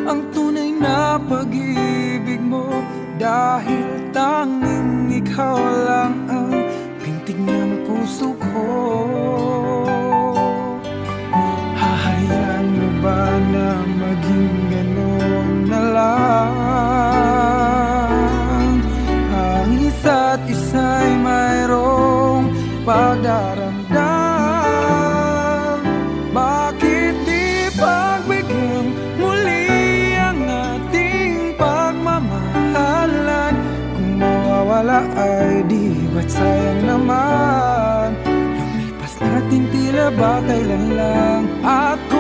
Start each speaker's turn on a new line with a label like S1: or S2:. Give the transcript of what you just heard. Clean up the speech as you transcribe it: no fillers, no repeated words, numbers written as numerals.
S1: ang tunay na pag-ibig mo, dahil tanging ikaw lang ang pintig ng puso ko. Hahayaan mo ba na maging gano'n na lang? Ang isa't isa'y mayroong pagdaramdam. Bakit di pagbigyan muli ang ating pagmamahalan? Kung mawawala ay di ba't sayang naman? Lumipas natin tila ba kailan lang. Ako